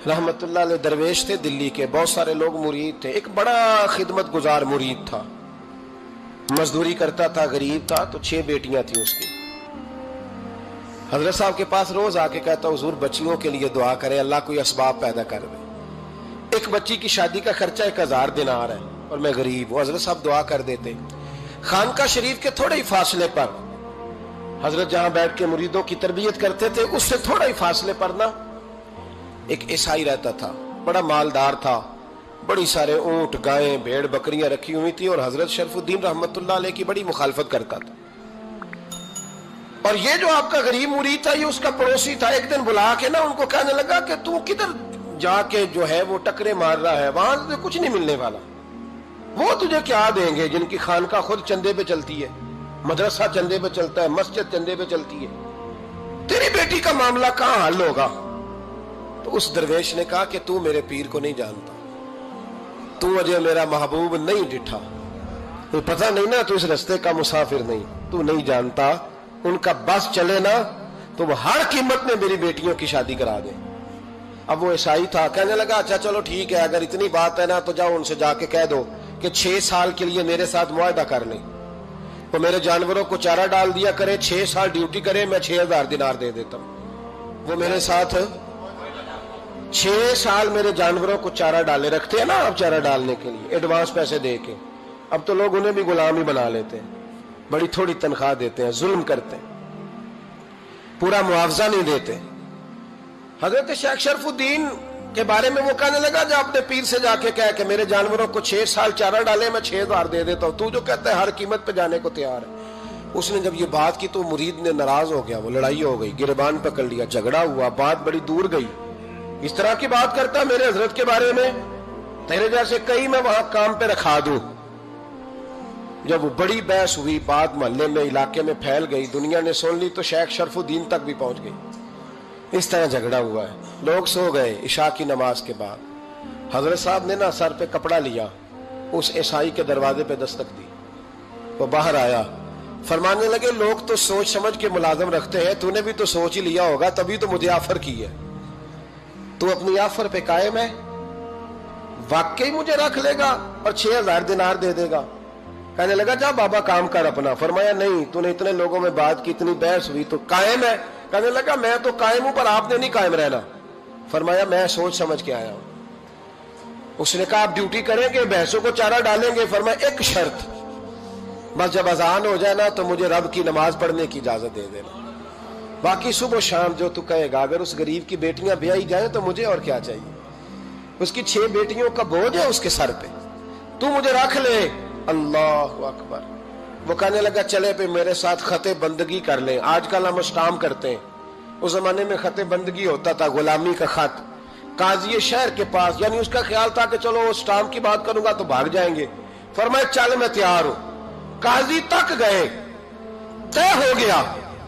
رحمت اللہ علیہ درویش تھے دلی کے، بہت سارے لوگ مرید تھے، ایک بڑا خدمت گزار مرید تھا، مزدوری کرتا تھا، غریب تھا، تو 6 بیٹیاں تھیں اس کی۔ حضرت صاحب کے پاس روز آ کے کہتا حضور بچیوں کے لیے دعا کرے اللہ کوئی اسباب پیدا کر دے، ایک بچی کی شادی کا خرچہ 1000 دینار ہے اور میں غریب ہوں۔ حضرت صاحب دعا کر دیتے۔ خانقاہ شریف کے تھوڑے ہی فاصلے پر حضرت جہاں بیٹھ کے مریدوں کی تربیت کرتے تھے، اس سے تھوڑا ہی فاصلے پر نا ایک عیسائی رہتا تھا، بڑا مالدار تھا، بڑی سارے اونٹ، گائیں، بھیڑ، بکریاں رکھی ہوئی تھی، اور حضرت شرف الدین رحمت اللہ علیہ کی بڑی مخالفت کرتا تھا۔ اور یہ جو آپ کا غریب مرید تھا یہ اس کا پڑوسی تھا، ایک دن بلا کے نا ان کو کہنے لگا کہ تو کدھر جا کے جو ہے وہ ٹکرے مار رہا ہے، وہاں سے کچھ نہیں ملنے والا، وہ تجھے کیا دیں گے جن کی خانقاہ خود چندے پہ چلتی ہے، مدرسہ چندے پہ چلتا ہے، مسجد چندے پہ چلتی ہے، تیری بیٹی کا معاملہ کہاں حل ہوگا؟ تو اس درویش نے کہا کہ تو میرے پیر کو نہیں جانتا، تو مجھے میرا محبوب نہیں ڈٹھا، تو پتہ نہیں نا، تو اس رستے کا مسافر نہیں، تو نہیں جانتا، ان کا بس چلے نا تو وہ ہر قیمت میں میری بیٹیوں کی شادی کرا دیں۔ اب وہ عیسائی تھا، کہنے لگا اچھا چلو ٹھیک ہے، اگر اتنی بات ہے نا تو جاؤ ان سے جا کے کہہ دو کہ 6 سال کے لیے میرے ساتھ معاہدہ کر لیں، وہ میرے جانوروں کو چارہ ڈال دیا کرے، 6 سال ڈیوٹی کرے، میں 6000 دینار دے دیتا ہوں۔ وہ میرے ساتھ 6 سال میرے جانوروں کو چارہ ڈالے، رکھتے ہیں نا آپ چارہ ڈالنے کے لیے ایڈوانس پیسے دے کے، اب تو لوگ انہیں بھی غلام ہی بنا لیتے ہیں، بڑی تھوڑی تنخواہ دیتے ہیں، ظلم کرتے ہیں، پورا معاوضہ نہیں دیتے۔ حضرت شیخ شرف الدین کے بارے میں وہ کہنے لگا جب اپنے پیر سے جا کے کہہ کہ میرے جانوروں کو 6 سال چارہ ڈالے، میں 6000 دے دیتا ہوں، تو جو کہتا ہے ہر قیمت پہ جانے کو تیار ہے۔ اس نے جب یہ بات کی تو مرید نے ناراض ہو گیا، وہ لڑائی ہو گئی، گربان پکڑ لیا، جھگڑا ہوا، بات بڑی دور گئی، اس طرح کی بات کرتا میرے حضرت کے بارے میں، تیرے جیسے کئی میں وہاں کام پہ رکھا دوں۔ جب وہ بڑی بحث ہوئی، بات محلے میں، علاقے میں پھیل گئی، دنیا نے سن لی تو شیخ شرف الدین تک بھی پہنچ گئی۔ اس طرح جھگڑا ہوا ہے، لوگ سو گئے عشاء کی نماز کے بعد۔ حضرت صاحب نے نا سر پہ کپڑا لیا، اس عیسائی کے دروازے پہ دستک دی، وہ باہر آیا، فرمانے لگے لوگ تو سوچ سمجھ کے ملازم رکھتے ہیں، تو نے بھی تو سوچ ہی لیا ہوگا تبھی تو مجھے آفر کی ہے، تو اپنی آفر پہ قائم ہے، واقعی مجھے رکھ لے گا اور 6000 دینار دے دے گا؟ کہنے لگا جا بابا کام کر اپنا۔ فرمایا نہیں، تو نے اتنے لوگوں میں بات کی، اتنی بحث ہوئی، تو قائم ہے؟ کہنے لگا میں تو قائم ہوں پر آپ نے نہیں قائم رہنا۔ فرمایا میں سوچ سمجھ کے آیا ہوں۔ اس نے کہا آپ ڈیوٹی کریں گے، بحثوں کو چارہ ڈالیں گے؟ فرمایا ایک شرط، بس جب اذان ہو جائے نا تو مجھے رب کی نماز پڑھنے کی اجازت دے دینا، باقی صبح و شام جو تو کہے گا۔ اگر اس غریب کی بیٹیاں بیائی جائیں تو مجھے اور کیا چاہیے، اس کی 6 بیٹیوں کا بوجھ ہے اس کے سر پہ، تو مجھے رکھ لے۔ اللہ اکبر۔ وہ کہنے لگا چلے پہ میرے ساتھ خط بندگی کر لیں، آج کل ہم اسٹام کرتے ہیں، اس زمانے میں خط بندگی ہوتا تھا، غلامی کا خط، قاضی شہر کے پاس، یعنی اس کا خیال تھا کہ چلو اسٹام کی بات کروں گا تو بھاگ جائیں گے۔ فرمایا چل میں تیار ہوں۔ قاضی تک گئے، طے ہو گیا،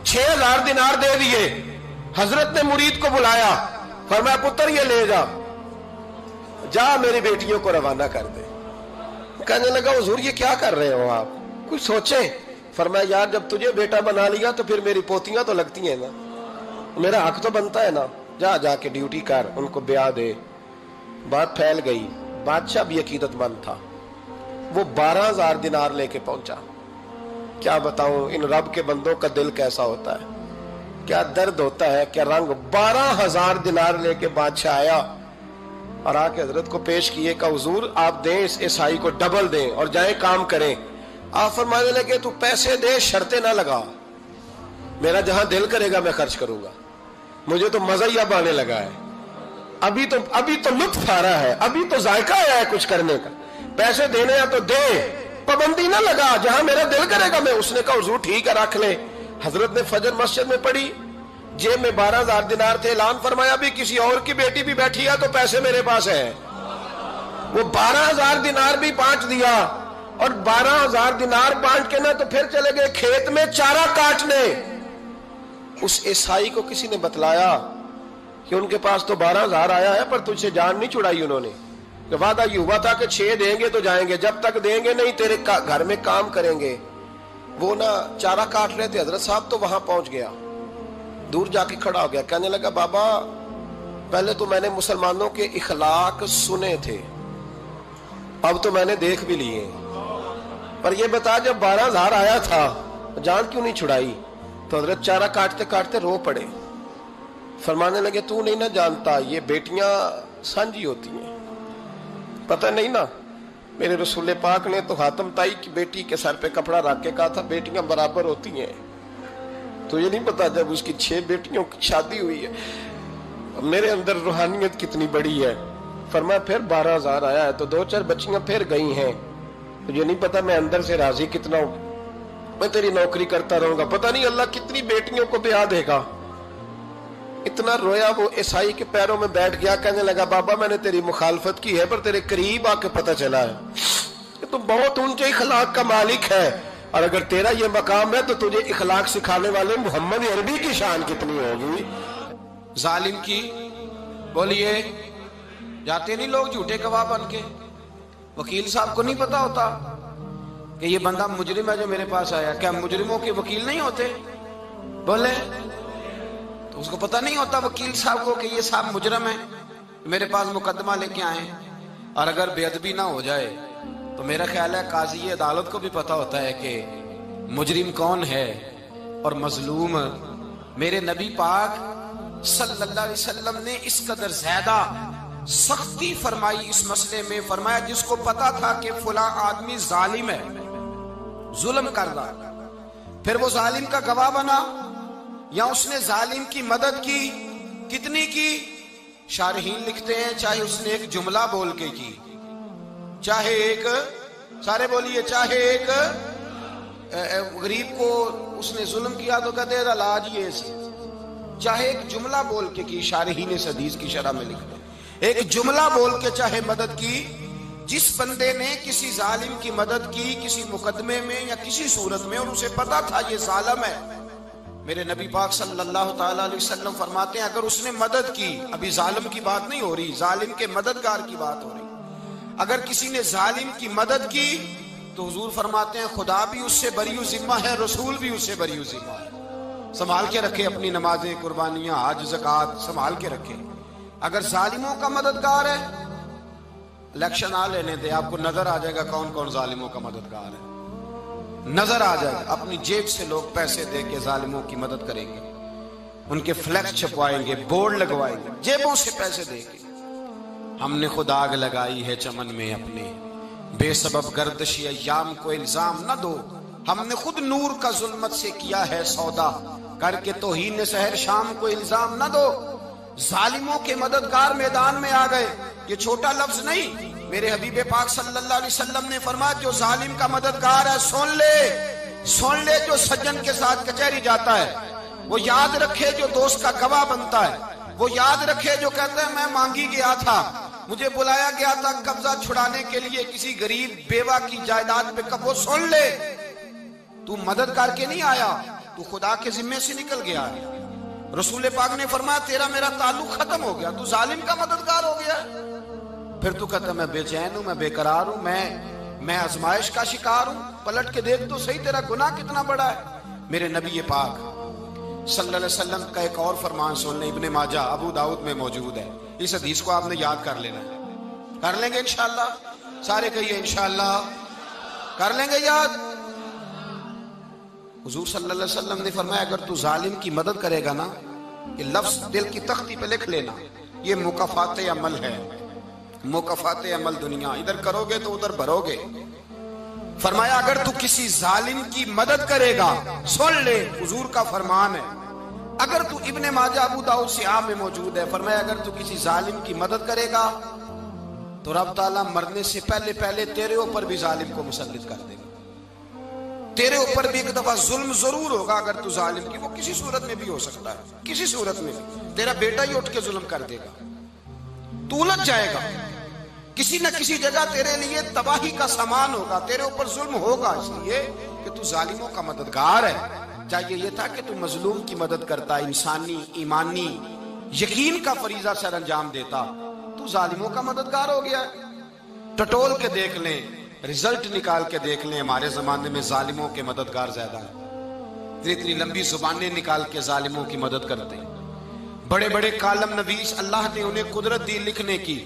6000 دینار دے دیے۔ حضرت نے مرید کو بلایا، فرمایا پتر یہ لے جا، جا میری بیٹیوں کو روانہ کر دے۔ کہنے لگا حضور یہ کیا کر رہے ہو آپ، کچھ سوچیں۔ فرمایا یار جب تجھے بیٹا بنا لیا تو پھر میری پوتیاں تو لگتی ہیں نا، میرا حق تو بنتا ہے نا، جا کے ڈیوٹی کر، ان کو بیاہ دے۔ بات پھیل گئی، بادشاہ بھی عقیدت مند تھا، وہ 12000 دینار لے کے پہنچا۔ کیا بتاؤں ان رب کے بندوں کا دل کیسا ہوتا ہے، کیا درد ہوتا ہے، کیا رنگ۔ 12000 دینار لے کے بادشاہ آیا اور آ کے حضرت کو پیش کیے کہ حضور آپ دیں اس عیسائی کو ڈبل دیں اور جائیں کام کریں۔ آپ فرمانے لگے تو پیسے دے، شرطیں نہ لگا، میرا جہاں دل کرے گا میں خرچ کروں گا، مجھے تو مزہ ہی اب آنے لگا ہے، ابھی تو لطف آ رہا ہے، ابھی تو ذائقہ آیا ہے کچھ کرنے کا، پیسے دینے ہیں تو دے، پابندی نہ لگا، جہاں میرا دل کرے گا میں۔ اس نے کہا حضور ٹھیک ہے رکھ لے۔ حضرت نے فجر مسجد میں پڑھی، جیب میں 12000 دینار تھے، اعلان فرمایا بھی کسی اور کی بیٹی بھی بیٹھی ہے تو پیسے میرے پاس ہیں۔ وہ 12000 دینار بھی بانٹ دیا، اور 12000 دینار بانٹ کے نہ تو پھر چلے گئے کھیت میں چارہ کاٹنے۔ اس عیسائی کو کسی نے بتلایا کہ ان کے پاس تو 12000 آیا ہے پر تجھ سے جان نہیں چھڑائی انہوں نے، کہ وعدہ یہ ہوا تھا کہ 6 دیں گے تو جائیں گے، جب تک دیں گے نہیں تیرے گھر میں کام کریں گے۔ وہ نا چارہ کاٹ رہے تھے، حضرت صاحب تو وہاں پہنچ گیا، دور جا کے کھڑا ہو گیا، کہنے لگا بابا پہلے تو میں نے مسلمانوں کے اخلاق سنے تھے، اب تو میں نے دیکھ بھی لیے، پر یہ بتا جب 12,000 آیا تھا جان کیوں نہیں چھڑائی؟ تو حضرت چارہ کاٹتے کاٹتے رو پڑے، فرمانے لگے تو نہیں نہ جانتا یہ بیٹیاں سانجی ہوتی ہیں، پتہ نہیں نا؟ میرے رسول پاک نے تو حاتم تائی کی بیٹی کے سر پہ کپڑا رکھ کے کہا تھا بیٹیاں برابر ہوتی ہیں، تو یہ نہیں پتا جب اس کی 6 بیٹیوں کی شادی ہوئی ہے میرے اندر روحانیت کتنی بڑی ہے۔ فرمایا پھر 12,000 آیا ہے تو 2-4 بچیاں پھر گئی ہیں، تو یہ نہیں پتا میں اندر سے راضی کتنا ہوں، میں تیری نوکری کرتا رہوں گا، پتہ نہیں اللہ کتنی بیٹیوں کو بیاہ دے گا۔ اتنا رویا وہ عیسائی کے پیروں میں بیٹھ گیا، کہنے لگا بابا میں نے تیری مخالفت کی ہے پر تیرے قریب آ کے پتہ چلا ہے کہ تو بہت اونچے اخلاق کا مالک ہے، اور اگر تیرا یہ مقام ہے تو تجھے اخلاق سکھانے والے محمد عربی کی شان کتنی ہوگی۔ ظالم کی بولیے جاتے نہیں لوگ جھوٹے گواہ بن کے، وکیل صاحب کو نہیں پتا ہوتا کہ یہ بندہ مجرم ہے جو میرے پاس آیا، کیا مجرموں کے وکیل نہیں ہوتے؟ بولے تو اس کو پتہ نہیں ہوتا وکیل صاحب کو کہ یہ صاحب مجرم ہے، میرے پاس مقدمہ لے کے آئے، اور اگر بے ادبی نہ ہو جائے تو میرا خیال ہے قاضی عدالت کو بھی پتا ہوتا ہے کہ مجرم کون ہے اور مظلوم۔ میرے نبی پاک صلی اللہ علیہ وسلم نے اس قدر زیادہ سختی فرمائی اس مسئلے میں، فرمایا جس کو پتا تھا کہ فلاں آدمی ظالم ہے، ظلم کر رہا، پھر وہ ظالم کا گواہ بنا یا اس نے ظالم کی مدد کی، کتنی کی؟ شارحین لکھتے ہیں چاہے اس نے ایک جملہ بول کے کی، چاہے ایک، سارے بولیے، چاہے ایک غریب کو اس نے ظلم کیا تو کہتے ہیں علاج یہ سی، چاہے ایک جملہ بول کے کی، شارحین اس حدیث کی شرح میں لکھتے ہیں ایک جملہ بول کے چاہے مدد کی، جس بندے نے کسی ظالم کی مدد کی کسی مقدمے میں یا کسی صورت میں اور اسے پتا تھا یہ ظالم ہے، میرے نبی پاک صلی اللہ تعالیٰ علیہ وسلم فرماتے ہیں اگر اس نے مدد کی، ابھی ظالم کی بات نہیں ہو رہی، ظالم کے مددگار کی بات ہو رہی، اگر کسی نے ظالم کی مدد کی تو حضور فرماتے ہیں خدا بھی اس سے بری و ذمہ ہے، رسول بھی اس سے بری و ذمہ ہے۔ سنبھال کے رکھے اپنی نمازیں، قربانیاں، حج، زکوٰۃ سنبھال کے رکھے۔ اگر ظالموں کا مددگار ہے، الیکشن آ لینے دے، آپ کو نظر آ جائے گا کون کون ظالموں کا مددگار ہے، نظر آ جائے گا۔ اپنی جیب سے لوگ پیسے دے کے ظالموں کی مدد کریں گے، ان کے فلیکس چھپوائیں گے، بورڈ لگوائیں گے، جیبوں سے پیسے دے کے۔ ہم نے خود آگ لگائی ہے چمن میں اپنے، بے سبب گردشی ایام کو الزام نہ دو، ہم نے خود نور کا ظلمت سے کیا ہے سودا، کر کے توہین سحر شام کو الزام نہ دو۔ ظالموں کے مددگار میدان میں آ گئے، یہ چھوٹا لفظ نہیں، میرے حبیب پاک صلی اللہ علیہ وسلم نے فرمایا جو ظالم کا مددگار ہے سن لے جو سجن کے ساتھ کچہری جاتا ہے، وہ یاد رکھے جو دوست کا گواہ بنتا ہے، وہ یاد رکھے جو کہتا ہے میں مانگی گیا تھا، مجھے بلایا گیا تھا قبضہ چھڑانے کے لیے کسی غریب بیوہ کی جائیداد پہ، کب وہ سن لے تو مدد کر کے نہیں آیا، تو خدا کے ذمے سے نکل گیا ہے۔ رسول پاک نے فرمایا تیرا میرا تعلق ختم ہو گیا، تو ظالم کا مددگار ہو گیا، پھر تو کہتا میں بے چین ہوں، میں بے قرار ہوں، میں آزمائش کا شکار ہوں، پلٹ کے دیکھ تو صحیح تیرا گناہ کتنا بڑا ہے۔ میرے نبی پاک صلی اللہ علیہ وسلم کا ایک اور فرمان سن لیں، ابن ماجہ ابو داؤد میں موجود ہے، اس حدیث کو آپ نے یاد کر لینا ہے، کر لیں گے انشاءاللہ، سارے کہیے انشاءاللہ، کر لیں گے یاد۔ حضور صلی اللہ علیہ وسلم نے فرمایا اگر تو ظالم کی مدد کرے گا نا، یہ لفظ دل کی تختی پہ لکھ لینا، یہ مکافات عمل ہے، مکافات عمل دنیا، ادھر کرو گے تو ادھر بھرو گے۔ فرمایا اگر تو کسی ظالم کی مدد کرے گا، سن لے حضور کا فرمان ہے، اگر تو ابن ماجہ ابو داؤد سیاہ میں موجود ہے، فرمایا اگر تو کسی ظالم کی مدد کرے گا تو رب تعالیٰ مرنے سے پہلے پہلے تیرے اوپر بھی ظالم کو مسلط کر دے گا، تیرے اوپر بھی ایک دفعہ ظلم ضرور ہوگا اگر تو ظالم کی، وہ کسی صورت میں بھی ہو سکتا ہے، کسی صورت میں بھی تیرا بیٹا ہی اٹھ کے ظلم کر دے گا، تو الجھ جائے گا، کسی نہ کسی جگہ تیرے لیے تباہی کا سامان ہوگا، تیرے اوپر ظلم ہوگا، اس لیے کہ تو ظالموں کا مددگار ہے۔ چاہیے یہ تھا کہ تو مظلوم کی مدد کرتا، انسانی ایمانی یقین کا فریضہ سر انجام دیتا، تو ظالموں کا مددگار ہو گیا۔ ٹٹول کے دیکھ لیں، رزلٹ نکال کے دیکھ لیں، ہمارے زمانے میں ظالموں کے مددگار زیادہ ہیں، اتنی لمبی زبانیں نکال کے ظالموں کی مدد کرتے ہیں، بڑے بڑے کالم نویس اللہ نے انہیں قدرت دی لکھنے کی،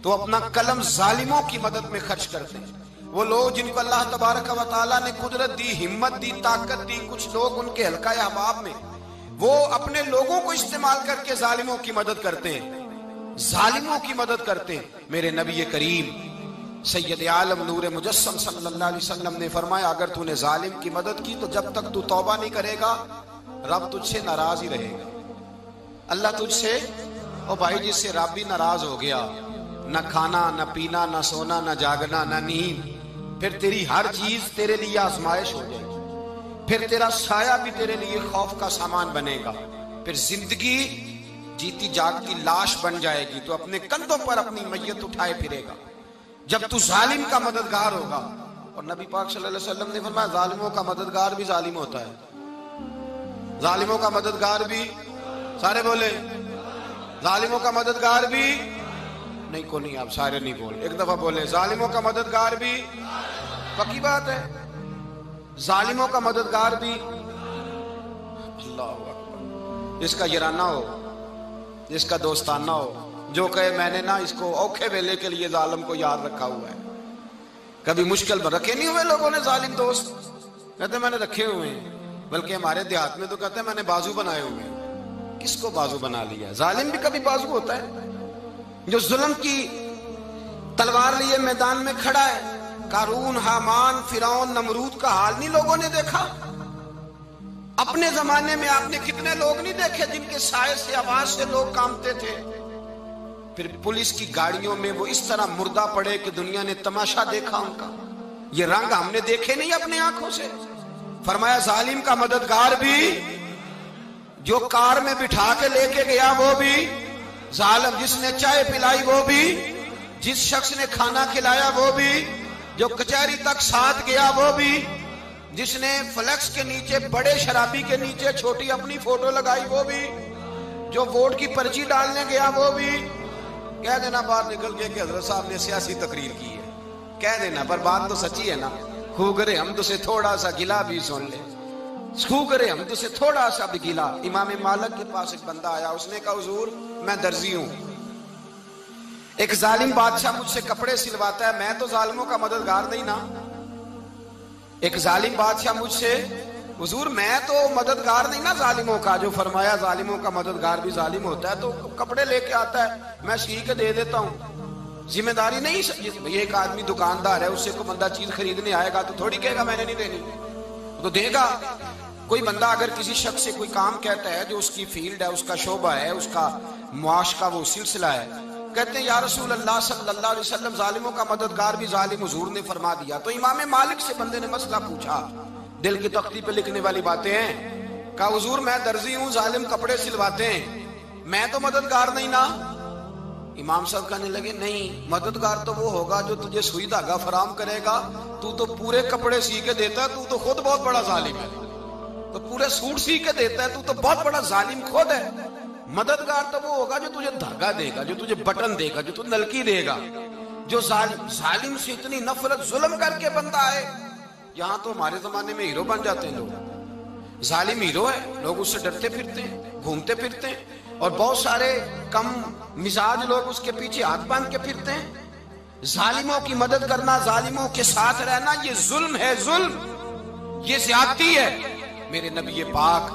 تو اپنا قلم ظالموں کی مدد میں خرچ کرتے ہیں۔ وہ لوگ جن کو اللہ تبارک و تعالیٰ نے قدرت دی، ہمت دی، طاقت دی، کچھ لوگ ان کے حلقہ احباب میں، وہ اپنے لوگوں کو استعمال کر کے ظالموں کی مدد کرتے ہیں، ظالموں کی مدد کرتے ہیں۔ میرے نبی کریم سید عالم نور مجسم صلی اللہ علیہ وسلم نے فرمایا اگر تو نے ظالم کی مدد کی تو جب تک تو توبہ نہیں کرے گا رب تجھ سے ناراض ہی رہے گا۔ اللہ تجھ سے، او بھائی جس سے رب بھی ناراض ہو گیا، نہ کھانا نہ پینا نہ سونا نہ جاگنا نہ نیند، پھر تیری ہر چیز تیرے لیے آزمائش ہو جائے گی، پھر تیرا سایہ بھی تیرے لیے خوف کا سامان بنے گا، پھر زندگی جیتی جاگتی لاش بن جائے گی، تو اپنے کندھوں پر اپنی میت اٹھائے پھرے گا جب تو ظالم کا مددگار ہوگا۔ اور نبی پاک صلی اللہ علیہ وسلم نے فرمایا ظالموں کا مددگار بھی ظالم ہوتا ہے، ظالموں کا مددگار بھی، سارے بولے ظالموں کا مددگار بھی، نہیں کو نہیں، آپ سارے نہیں بولے، ایک دفعہ بولے ظالموں کا مددگار بھی، پکی بات ہے، ظالموں کا مددگار بھی۔ اللہ اکبر، جس کا یارانہ ہو، جس کا دوستانہ ہو، جو کہے میں نے نا اس کو اوکھے ویلے کے لیے ظالم کو یاد رکھا ہوا ہے۔ کبھی مشکل میں رکھے نہیں ہوئے لوگوں نے ظالم دوست، کہتے ہیں میں نے رکھے ہوئے ہیں، بلکہ ہمارے دیہات میں تو کہتے ہیں میں نے بازو بنائے ہوئے ہیں۔ کس کو بازو بنا لیا؟ ظالم بھی کبھی بازو ہوتا ہے، جو ظلم کی تلوار لیے میدان میں کھڑا ہے۔ قارون، حامان، فرعون، نمرود کا حال نہیں لوگوں نے دیکھا؟ اپنے زمانے میں آپ نے کتنے لوگ نہیں دیکھے جن کے سائے سے، آواز سے لوگ کانپتے تھے؟ پھر پولیس کی گاڑیوں میں وہ اس طرح مردہ پڑے کہ دنیا نے تماشا دیکھا ان کا۔ یہ رنگ ہم نے دیکھے نہیں اپنے آنکھوں سے۔ فرمایا ظالم کا مددگار بھی، جو کار میں بٹھا کے لے کے گیا وہ بھی ظالم، جس نے چائے پلائی وہ بھی، جس شخص نے کھانا کھلایا وہ بھی، جو کچہری تک ساتھ گیا وہ بھی، جس نے فلیکس کے نیچے بڑے شرابی کے نیچے چھوٹی اپنی فوٹو لگائی وہ بھی، جو ووٹ کی پرچی ڈالنے گیا وہ بھی۔ کہہ دینا باہر نکل کے کہ حضرت صاحب نے سیاسی تقریر کی ہے، کہہ دینا، پر بات تو سچی ہے نا۔ خو کرے ہم تو سے تھوڑا سا گلا بھی سن لے، خو کرے ہم تو سے تھوڑا سا بھی گلا۔ امام مالک کے پاس ایک بندہ آیا، اس نے کہا حضور میں درزی ہوں، ایک ظالم بادشاہ مجھ سے کپڑے سلواتا ہے، میں تو ظالموں کا مددگار نہیں نا۔ ایک ظالم بادشاہ مجھ سے، حضور میں تو مددگار نہیں نا ظالموں کا، جو فرمایا ظالموں کا مددگار بھی ظالم ہوتا ہے، تو کپڑے لے کے آتا ہے میں سی کے دے دیتا ہوں، ذمہ داری نہیں۔ یہ ایک آدمی دکاندار ہے، اس سے کوئی بندہ چیز خریدنے آئے گا تو تھوڑی کہے گا میں نے نہیں دینی، تو دے گا۔ کوئی بندہ اگر کسی شخص سے کوئی کام کہتا ہے جو اس کی فیلڈ ہے، اس کا شعبہ ہے، اس کا معاش کا وہ سلسلہ ہے، کہتے ہیں یا رسول اللہ صلی اللہ علیہ وسلم ظالموں کا مددگار بھی ظالم، حضور نے فرما دیا۔ تو امام مالک سے بندے نے مسئلہ پوچھا، دل کی تختی پہ لکھنے والی باتیں ہیں، کہا حضور میں درزی ہوں، ظالم کپڑے سلواتے ہیں، میں تو مددگار نہیں نا۔ امام صاحب کہنے لگے نہیں، مددگار تو وہ ہوگا جو تجھے سوئی دھاگا فراہم کرے گا، تو پورے کپڑے سی کے دیتا ہے، تو خود بہت بڑا ظالم ہے، تو پورے سوٹ سی کے دیتا ہے، تو بہت بڑا ظالم خود ہے۔ مددگار تو وہ ہوگا جو تجھے دھاگا دے گا، جو تجھے بٹن دے گا، جو تجھے نلکی دے گا۔ جو ظالم سے اتنی نفرت ظلم کر کے بندہ ہے، یہاں تو ہمارے زمانے میں ہیرو بن جاتے ہیں لوگ، ظالم ہیرو ہے، لوگ اس سے ڈرتے پھرتے ہیں، گھومتے پھرتے ہیں، اور بہت سارے کم مزاج لوگ اس کے پیچھے ہاتھ باندھ کے پھرتے ہیں۔ ظالموں کی مدد کرنا، ظالموں کے ساتھ رہنا، یہ ظلم ہے، ظلم، یہ زیادتی ہے۔ میرے نبی پاک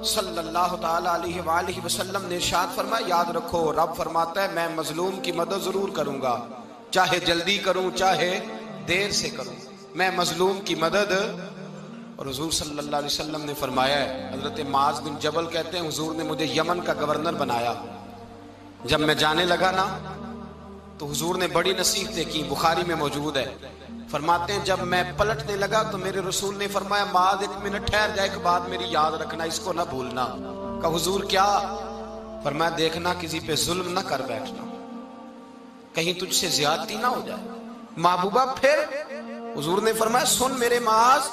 صلی اللہ تعالی علیہ وآلہ وسلم نے ارشاد فرمایا یاد رکھو، رب فرماتا ہے میں مظلوم کی مدد ضرور کروں گا، چاہے جلدی کروں چاہے دیر سے کروں، میں مظلوم کی مدد۔ اور حضور صلی اللہ علیہ وسلم نے فرمایا ہے، حضرت معاذ بن جبل کہتے ہیں حضور نے مجھے یمن کا گورنر بنایا، جب میں جانے لگا نا تو حضور نے بڑی نصیحتیں کی، بخاری میں موجود ہے، فرماتے ہیں جب میں پلٹنے لگا تو میرے رسول نے فرمایا معاذ ایک منٹ ٹھہر جا، ایک بات میری یاد رکھنا، اس کو نہ بھولنا۔ کہا حضور کیا؟ فرمایا دیکھنا کسی پہ ظلم نہ کر بیٹھنا، کہیں تجھ سے زیادتی نہ ہو جائے۔ محبوبہ پھر حضور نے فرمایا سن میرے معاذ،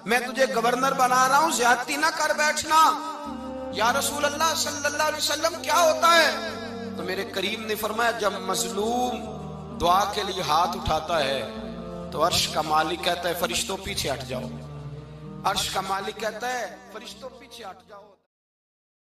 میں تجھے گورنر بنا رہا ہوں، زیادتی نہ کر بیٹھنا۔ یا رسول اللہ صلی اللہ علیہ وسلم کیا ہوتا ہے؟ تو میرے کریم نے فرمایا جب مظلوم دعا کے لیے ہاتھ اٹھاتا ہے تو عرش کا مالک کہتا ہے فرشتوں پیچھے ہٹ جاؤ، عرش کا مالک کہتا ہے فرشتوں پیچھے ہٹ جاؤ۔